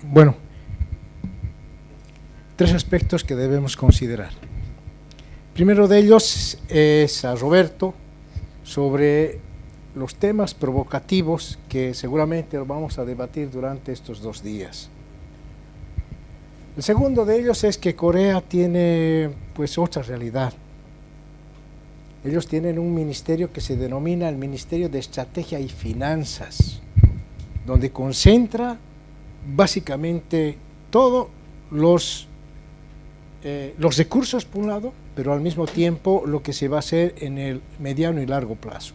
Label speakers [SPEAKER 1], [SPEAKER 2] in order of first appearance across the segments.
[SPEAKER 1] Bueno, tres aspectos que debemos considerar. Primero de ellos es a Roberto sobre los temas provocativos que seguramente vamos a debatir durante estos 2 días. El segundo de ellos es que Corea tiene pues otra realidad. Ellos tienen un ministerio que se denomina el Ministerio de Estrategia y Finanzas, donde concentra básicamente todos los recursos por un lado, pero al mismo tiempo lo que se va a hacer en el mediano y largo plazo.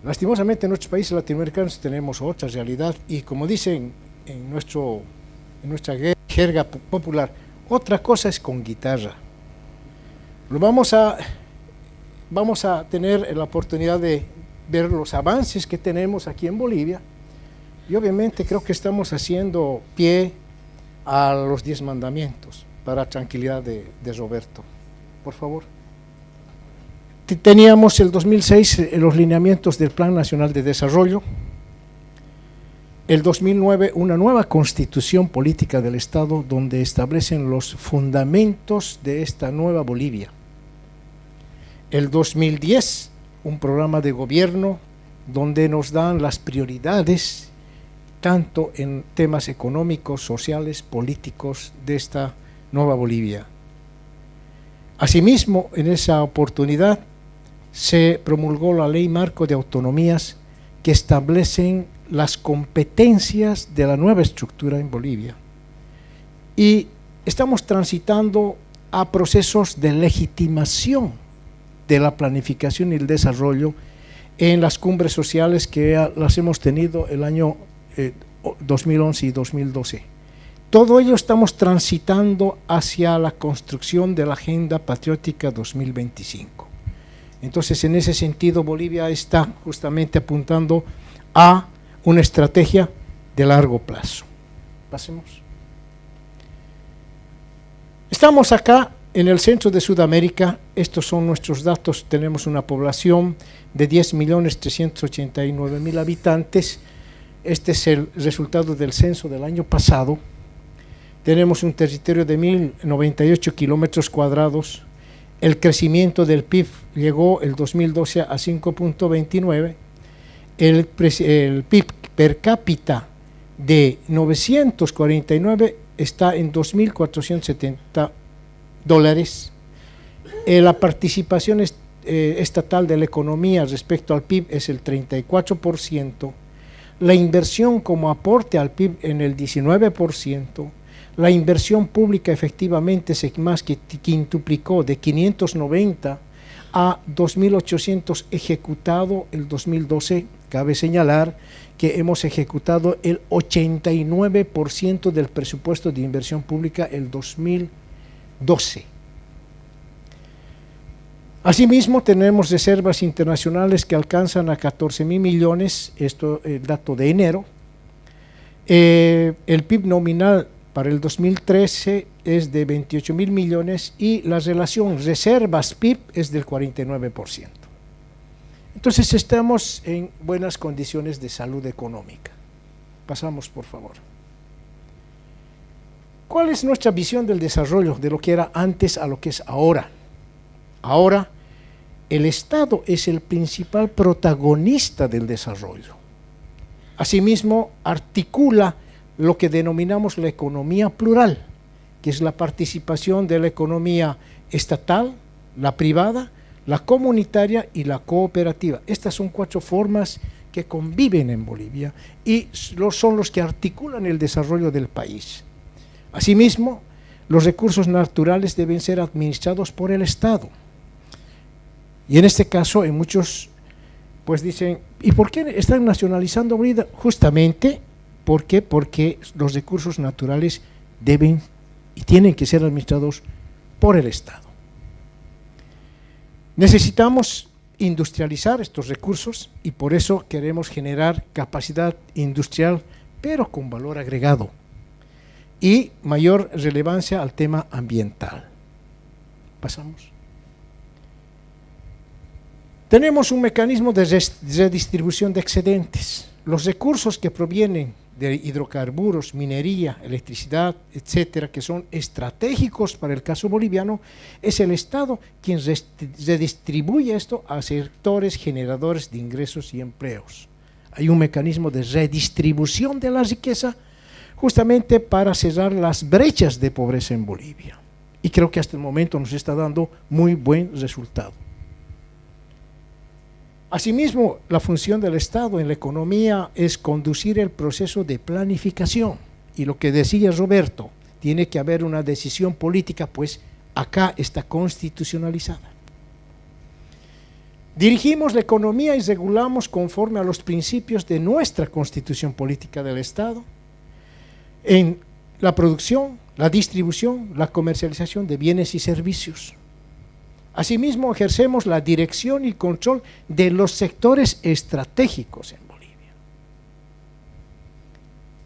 [SPEAKER 1] Lastimosamente en nuestros países latinoamericanos tenemos otra realidad y como dicen en nuestra jerga popular, otra cosa es con guitarra. Vamos a tener la oportunidad de ver los avances que tenemos aquí en Bolivia y obviamente creo que estamos haciendo pie a los 10 mandamientos para tranquilidad de Roberto. Por favor. Teníamos el 2006 los lineamientos del Plan Nacional de Desarrollo, el 2009 una nueva constitución política del Estado donde establecen los fundamentos de esta nueva Bolivia. El 2010 un programa de gobierno donde nos dan las prioridades tanto en temas económicos, sociales, políticos de esta nueva Bolivia. Asimismo, en esa oportunidad se promulgó la Ley Marco de Autonomías que establecen las competencias de la nueva estructura en Bolivia. Y estamos transitando a procesos de legitimación de la planificación y el desarrollo en las cumbres sociales que las hemos tenido el año 2011 y 2012. Todo ello estamos transitando hacia la construcción de la Agenda Patriótica 2025. Entonces, en ese sentido, Bolivia está justamente apuntando a una estrategia de largo plazo. Pasemos. Estamos acá en el centro de Sudamérica, estos son nuestros datos, tenemos una población de 10.389.000 habitantes, este es el resultado del censo del año pasado, tenemos un territorio de 1.098 kilómetros cuadrados, el crecimiento del PIB llegó el 2012 a 5.29, el PIB per cápita de 949 está en $2.470, la participación estatal de la economía respecto al PIB es el 34%, la inversión como aporte al PIB en el 19%, la inversión pública efectivamente se más que quintuplicó de 590 a 2.800 ejecutado el 2012. Cabe señalar que hemos ejecutado el 89% del presupuesto de inversión pública el 2012. Asimismo, tenemos reservas internacionales que alcanzan a 14.000 millones, esto es el dato de enero. El PIB nominal para el 2013 es de 28.000 millones y la relación reservas-PIB es del 49%. Entonces estamos en buenas condiciones de salud económica. Pasamos, por favor. ¿Cuál es nuestra visión del desarrollo de lo que era antes a lo que es ahora? Ahora, el Estado es el principal protagonista del desarrollo. Asimismo, articula lo que denominamos la economía plural, que es la participación de la economía estatal, la privada, la comunitaria y la cooperativa. Estas son 4 formas que conviven en Bolivia y son los que articulan el desarrollo del país. Asimismo, los recursos naturales deben ser administrados por el Estado. Y en este caso, en muchos, pues dicen, ¿y por qué están nacionalizando Bolivia? Justamente, ¿por qué? Porque los recursos naturales deben y tienen que ser administrados por el Estado. Necesitamos industrializar estos recursos y por eso queremos generar capacidad industrial, pero con valor agregado y mayor relevancia al tema ambiental. Pasamos. Tenemos un mecanismo de redistribución de excedentes. Los recursos que provienen de hidrocarburos, minería, electricidad, etcétera, que son estratégicos para el caso boliviano, es el Estado quien redistribuye esto a sectores generadores de ingresos y empleos. Hay un mecanismo de redistribución de la riqueza justamente para cerrar las brechas de pobreza en Bolivia. Y creo que hasta el momento nos está dando muy buen resultado. Asimismo, la función del Estado en la economía es conducir el proceso de planificación. Y lo que decía Roberto, tiene que haber una decisión política, pues acá está constitucionalizada. Dirigimos la economía y regulamos conforme a los principios de nuestra Constitución Política del Estado en la producción, la distribución, la comercialización de bienes y servicios. Asimismo, ejercemos la dirección y control de los sectores estratégicos en Bolivia.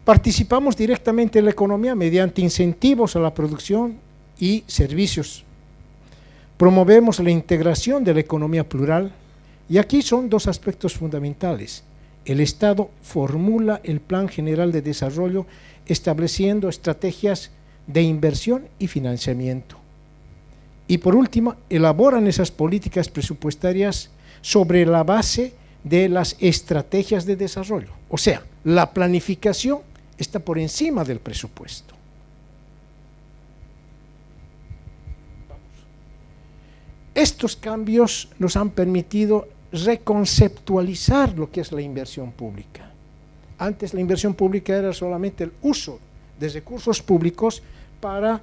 [SPEAKER 1] Participamos directamente en la economía mediante incentivos a la producción y servicios. Promovemos la integración de la economía plural y aquí son dos aspectos fundamentales. El Estado formula el Plan General de Desarrollo estableciendo estrategias de inversión y financiamiento. Y por último, elaboran esas políticas presupuestarias sobre la base de las estrategias de desarrollo. O sea, la planificación está por encima del presupuesto. Estos cambios nos han permitido reconceptualizar lo que es la inversión pública. Antes la inversión pública era solamente el uso de recursos públicos para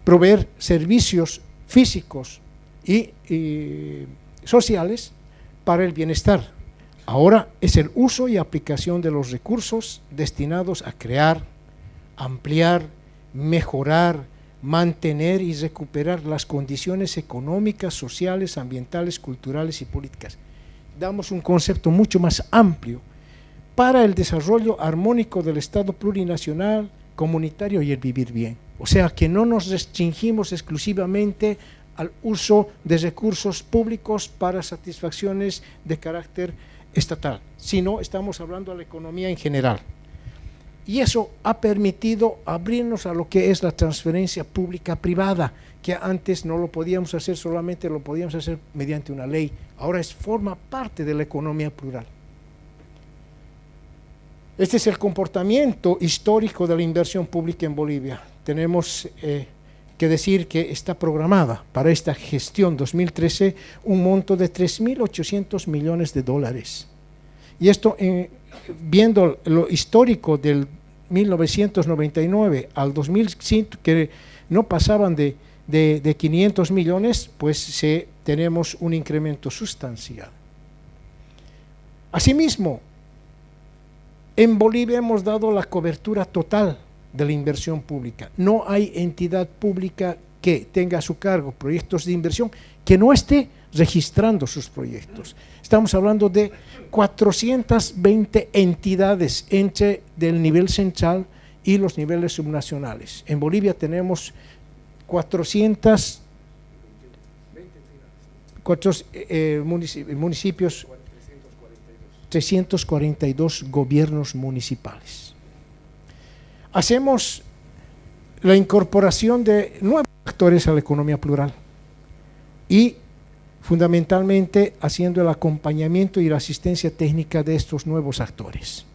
[SPEAKER 1] proveer servicios físicos y sociales para el bienestar. Ahora es el uso y aplicación de los recursos destinados a crear, ampliar, mejorar, mantener y recuperar las condiciones económicas, sociales, ambientales, culturales y políticas. Damos un concepto mucho más amplio para el desarrollo armónico del Estado plurinacional, comunitario y el vivir bien. O sea, que no nos restringimos exclusivamente al uso de recursos públicos para satisfacciones de carácter estatal, sino estamos hablando de la economía en general. Y eso ha permitido abrirnos a lo que es la transferencia pública-privada, que antes no lo podíamos hacer, solamente lo podíamos hacer mediante una ley. Ahora forma parte de la economía plural. Este es el comportamiento histórico de la inversión pública en Bolivia. Tenemos que decir que está programada para esta gestión 2013 un monto de 3.800 millones de dólares. Y esto, viendo lo histórico del 1999 al 2005, que no pasaban de 500 millones, pues tenemos un incremento sustancial. Asimismo, en Bolivia hemos dado la cobertura total de la inversión pública. No hay entidad pública que tenga a su cargo proyectos de inversión que no esté registrando sus proyectos. Estamos hablando de 420 entidades entre del nivel central y los niveles subnacionales. En Bolivia tenemos municipios, 342 gobiernos municipales. Hacemos la incorporación de nuevos actores a la economía plural y fundamentalmente haciendo el acompañamiento y la asistencia técnica de estos nuevos actores.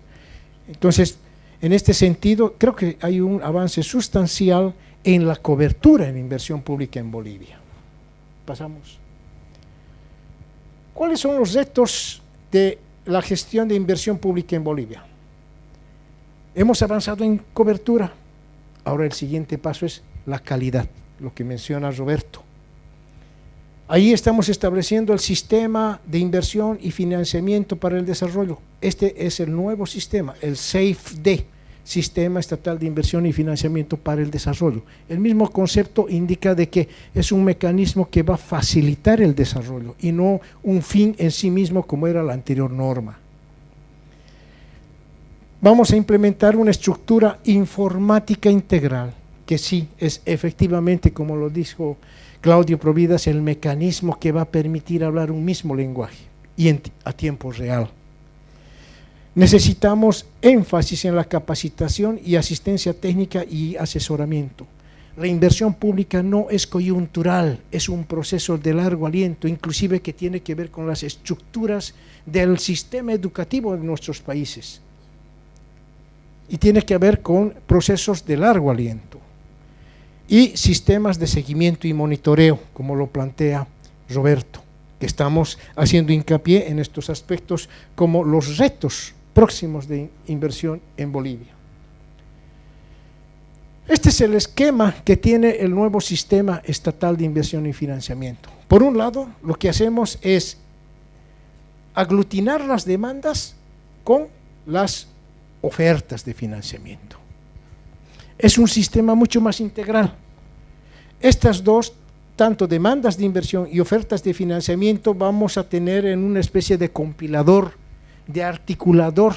[SPEAKER 1] Entonces, en este sentido, creo que hay un avance sustancial en la cobertura en inversión pública en Bolivia. Pasamos. ¿Cuáles son los retos de la gestión de inversión pública en Bolivia? Hemos avanzado en cobertura. Ahora el siguiente paso es la calidad, lo que menciona Roberto. Ahí estamos estableciendo el sistema de inversión y financiamiento para el desarrollo. Este es el nuevo sistema, el SAFE-D, Sistema Estatal de Inversión y Financiamiento para el Desarrollo. El mismo concepto indica de que es un mecanismo que va a facilitar el desarrollo y no un fin en sí mismo como era la anterior norma. Vamos a implementar una estructura informática integral, que sí es efectivamente, como lo dijo Claudio Providas, el mecanismo que va a permitir hablar un mismo lenguaje y a tiempo real. Necesitamos énfasis en la capacitación y asistencia técnica y asesoramiento. La inversión pública no es coyuntural, es un proceso de largo aliento, inclusive que tiene que ver con las estructuras del sistema educativo de nuestros países. Y tiene que ver con procesos de largo aliento y sistemas de seguimiento y monitoreo, como lo plantea Roberto, que estamos haciendo hincapié en estos aspectos como los retos próximos de inversión en Bolivia. Este es el esquema que tiene el nuevo sistema estatal de inversión y financiamiento. Por un lado, lo que hacemos es aglutinar las demandas con las ofertas de financiamiento. Es un sistema mucho más integral. Estas dos, tanto demandas de inversión y ofertas de financiamiento, vamos a tener en una especie de compilador, de articulador,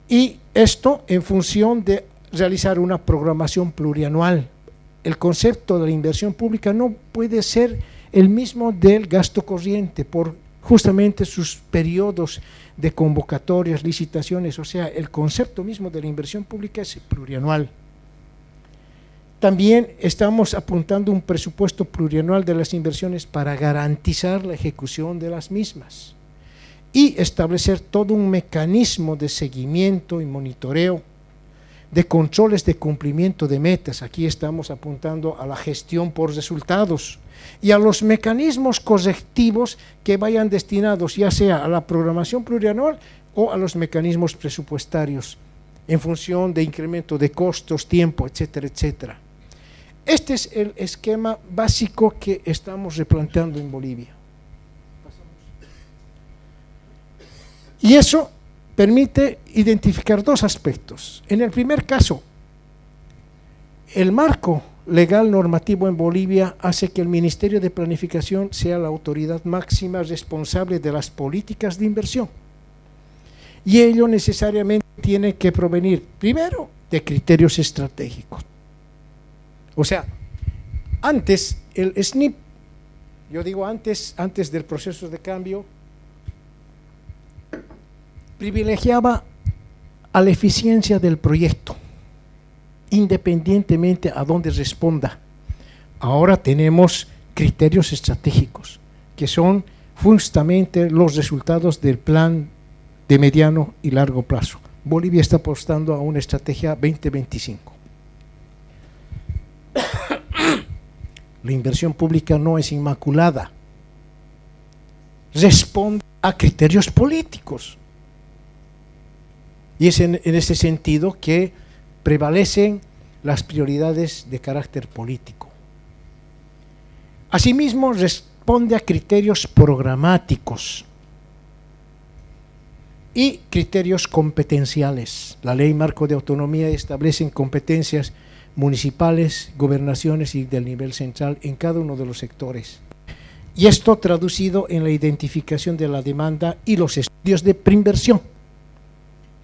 [SPEAKER 1] y esto en función de realizar una programación plurianual. El concepto de la inversión pública no puede ser el mismo del gasto corriente por justamente sus periodos de convocatorias, licitaciones, o sea, el concepto mismo de la inversión pública es plurianual. También estamos apuntando un presupuesto plurianual de las inversiones para garantizar la ejecución de las mismas y establecer todo un mecanismo de seguimiento y monitoreo, de controles de cumplimiento de metas. Aquí estamos apuntando a la gestión por resultados y a los mecanismos correctivos que vayan destinados ya sea a la programación plurianual o a los mecanismos presupuestarios en función de incremento de costos, tiempo, etcétera, etcétera. Este es el esquema básico que estamos replanteando en Bolivia. Y eso permite identificar dos aspectos. En el primer caso, el marco legal normativo en Bolivia hace que el Ministerio de Planificación sea la autoridad máxima responsable de las políticas de inversión. Y ello necesariamente tiene que provenir, primero, de criterios estratégicos. O sea, antes el SNIP, yo digo antes del proceso de cambio, privilegiaba a la eficiencia del proyecto, independientemente a dónde responda. Ahora tenemos criterios estratégicos, que son justamente los resultados del plan de mediano y largo plazo. Bolivia está apostando a una estrategia 2025. La inversión pública no es inmaculada, responde a criterios políticos. Y es en ese sentido que prevalecen las prioridades de carácter político. Asimismo, responde a criterios programáticos y criterios competenciales. La Ley Marco de Autonomía establece competencias municipales, gobernaciones y del nivel central en cada uno de los sectores. Y esto traducido en la identificación de la demanda y los estudios de preinversión.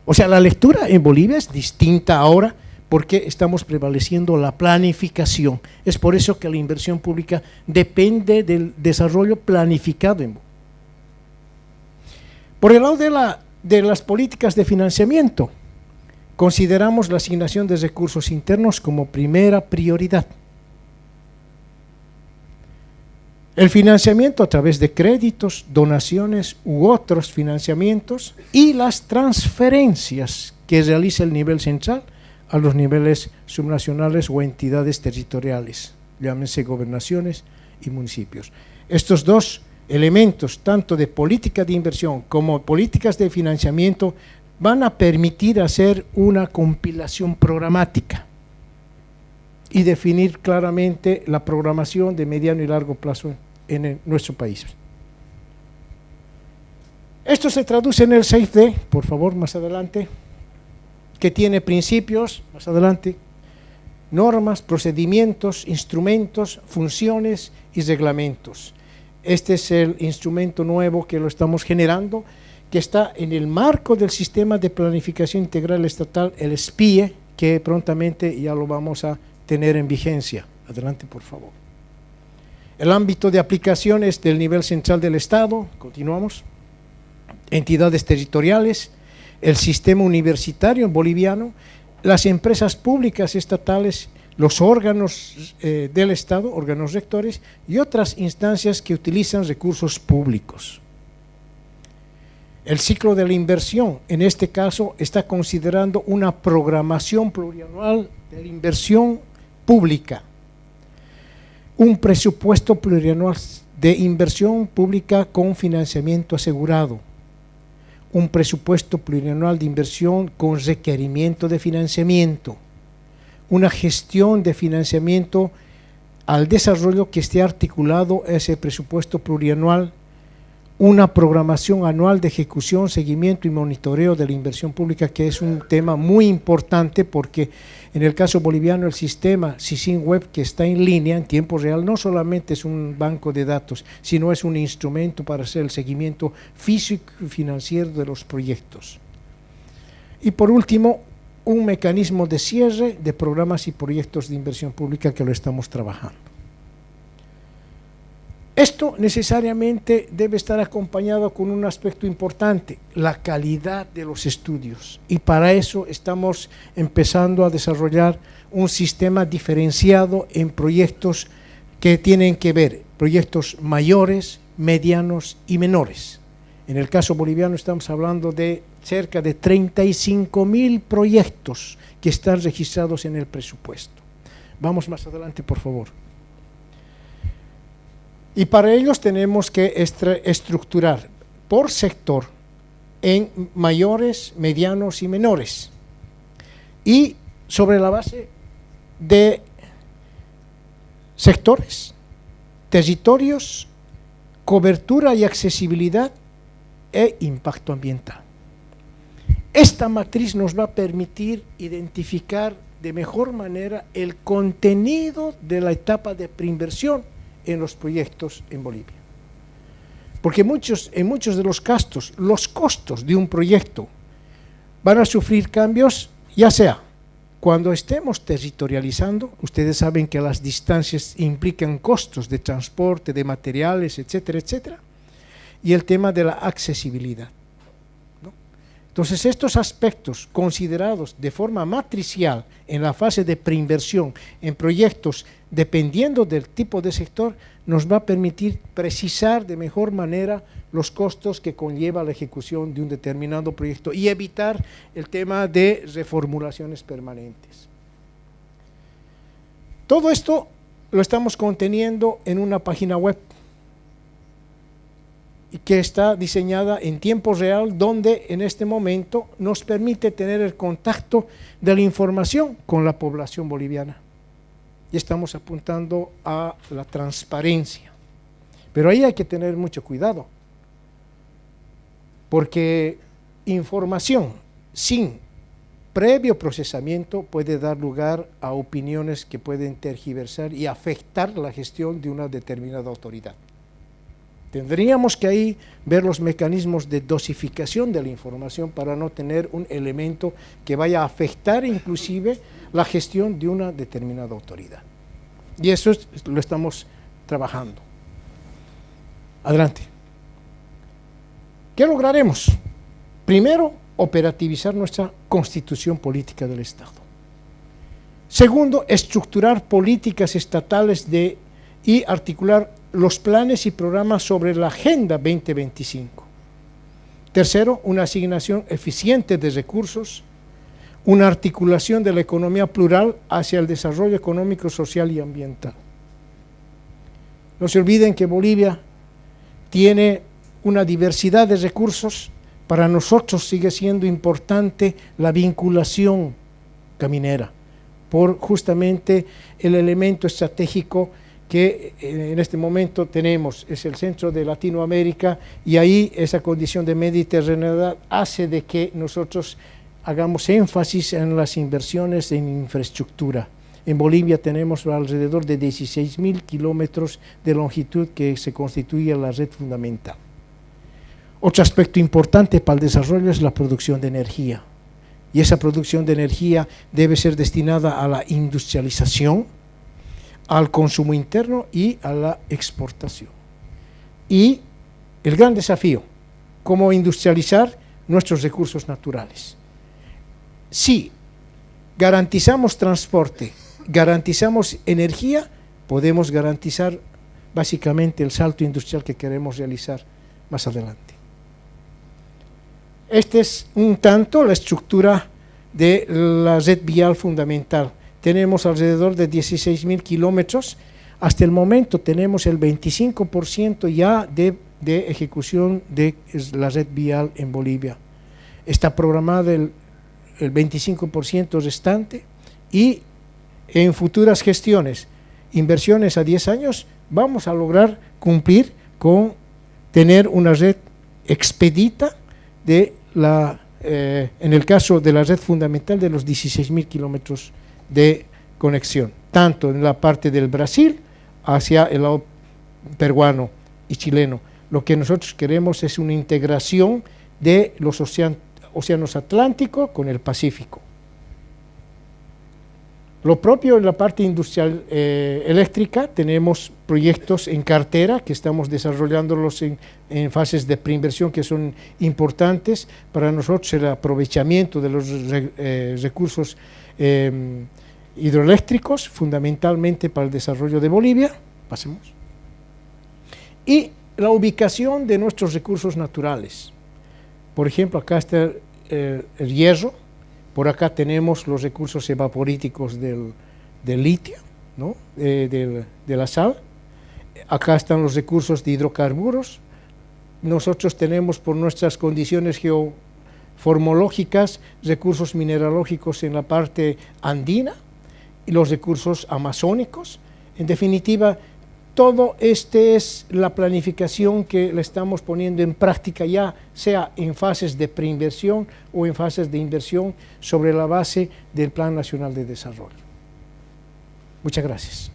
[SPEAKER 1] O sea, la lectura en Bolivia es distinta ahora porque estamos prevaleciendo la planificación. Es por eso que la inversión pública depende del desarrollo planificado en Bolivia. Por el lado de las políticas de financiamiento, consideramos la asignación de recursos internos como primera prioridad. El financiamiento a través de créditos, donaciones u otros financiamientos y las transferencias que realiza el nivel central a los niveles subnacionales o entidades territoriales, llámense gobernaciones y municipios. Estos dos elementos, tanto de política de inversión como políticas de financiamiento, van a permitir hacer una compilación programática y definir claramente la programación de mediano y largo plazo en nuestro país. Esto se traduce en el 6D, por favor, más adelante, que tiene principios, más adelante, normas, procedimientos, instrumentos, funciones y reglamentos. Este es el instrumento nuevo que lo estamos generando, que está en el marco del Sistema de Planificación Integral Estatal, el SPIE, que prontamente ya lo vamos a tener en vigencia. Adelante, por favor. El ámbito de aplicación es del nivel central del Estado, continuamos. entidades territoriales, el sistema universitario boliviano, las empresas públicas estatales, los órganos del Estado, órganos rectores y otras instancias que utilizan recursos públicos. El ciclo de la inversión, en este caso, está considerando una programación plurianual de la inversión pública, un presupuesto plurianual de inversión pública con financiamiento asegurado, un presupuesto plurianual de inversión con requerimiento de financiamiento, una gestión de financiamiento al desarrollo que esté articulado a ese presupuesto plurianual, una programación anual de ejecución, seguimiento y monitoreo de la inversión pública, que es un tema muy importante porque en el caso boliviano el sistema SISIN Web, que está en línea en tiempo real, no solamente es un banco de datos, sino es un instrumento para hacer el seguimiento físico y financiero de los proyectos. Y por último, un mecanismo de cierre de programas y proyectos de inversión pública que lo estamos trabajando. Esto necesariamente debe estar acompañado con un aspecto importante, la calidad de los estudios. Y para eso estamos empezando a desarrollar un sistema diferenciado en proyectos que tienen que ver, proyectos mayores, medianos y menores. En el caso boliviano estamos hablando de cerca de 35.000 proyectos que están registrados en el presupuesto. Vamos más adelante, por favor. Y para ellos tenemos que estructurar por sector en mayores, medianos y menores. Y sobre la base de sectores, territorios, cobertura y accesibilidad e impacto ambiental. Esta matriz nos va a permitir identificar de mejor manera el contenido de la etapa de preinversión en los proyectos en Bolivia. Porque en muchos de los casos, los costos de un proyecto van a sufrir cambios, ya sea cuando estemos territorializando, ustedes saben que las distancias implican costos de transporte, de materiales, etcétera, etcétera, y el tema de la accesibilidad. Entonces, estos aspectos considerados de forma matricial en la fase de preinversión en proyectos, dependiendo del tipo de sector, nos va a permitir precisar de mejor manera los costos que conlleva la ejecución de un determinado proyecto y evitar el tema de reformulaciones permanentes. Todo esto lo estamos conteniendo en una página web que está diseñada en tiempo real, donde en este momento nos permite tener el contacto de la información con la población boliviana. Y estamos apuntando a la transparencia. Pero ahí hay que tener mucho cuidado, porque información sin previo procesamiento puede dar lugar a opiniones que pueden tergiversar y afectar la gestión de una determinada autoridad. Tendríamos que ahí ver los mecanismos de dosificación de la información para no tener un elemento que vaya a afectar inclusive la gestión de una determinada autoridad. Y eso lo estamos trabajando. Adelante. ¿Qué lograremos? Primero, operativizar nuestra constitución política del Estado. Segundo, estructurar políticas estatales y articular los planes y programas sobre la Agenda 2025. Tercero, una asignación eficiente de recursos, una articulación de la economía plural hacia el desarrollo económico, social y ambiental. No se olviden que Bolivia tiene una diversidad de recursos. Para nosotros sigue siendo importante la vinculación caminera, por justamente el elemento estratégico que en este momento tenemos, es el centro de Latinoamérica, y ahí esa condición de mediterraneidad hace de que nosotros hagamos énfasis en las inversiones en infraestructura. En Bolivia tenemos alrededor de 16.000 kilómetros de longitud que se constituye la red fundamental. Otro aspecto importante para el desarrollo es la producción de energía, y esa producción de energía debe ser destinada a la industrialización, al consumo interno y a la exportación. Y el gran desafío cómo industrializar nuestros recursos naturales. Si garantizamos transporte, garantizamos energía, podemos garantizar básicamente el salto industrial que queremos realizar más adelante. Esta es un tanto la estructura de la red vial fundamental. Tenemos alrededor de 16.000 kilómetros. Hasta el momento tenemos el 25% ya de ejecución de la red vial en Bolivia. Está programado el 25% restante y en futuras gestiones, inversiones a 10 años, vamos a lograr cumplir con tener una red expedita de en el caso de la red fundamental de los 16.000 kilómetros de conexión, tanto en la parte del Brasil hacia el lado peruano y chileno. Lo que nosotros queremos es una integración de los océanos Atlántico con el Pacífico. Lo propio en la parte industrial eléctrica, tenemos proyectos en cartera que estamos desarrollándolos en fases de preinversión que son importantes para nosotros, el aprovechamiento de los recursos hidroeléctricos, fundamentalmente para el desarrollo de Bolivia. Pasemos. Y la ubicación de nuestros recursos naturales. Por ejemplo, acá está el hierro. Por acá tenemos los recursos evaporíticos del litio, ¿no? de la sal. Acá están los recursos de hidrocarburos. Nosotros tenemos, por nuestras condiciones geoformológicas, recursos mineralógicos en la parte andina y los recursos amazónicos. En definitiva, todo es la planificación que le estamos poniendo en práctica ya, sea en fases de preinversión o en fases de inversión sobre la base del Plan Nacional de Desarrollo. Muchas gracias.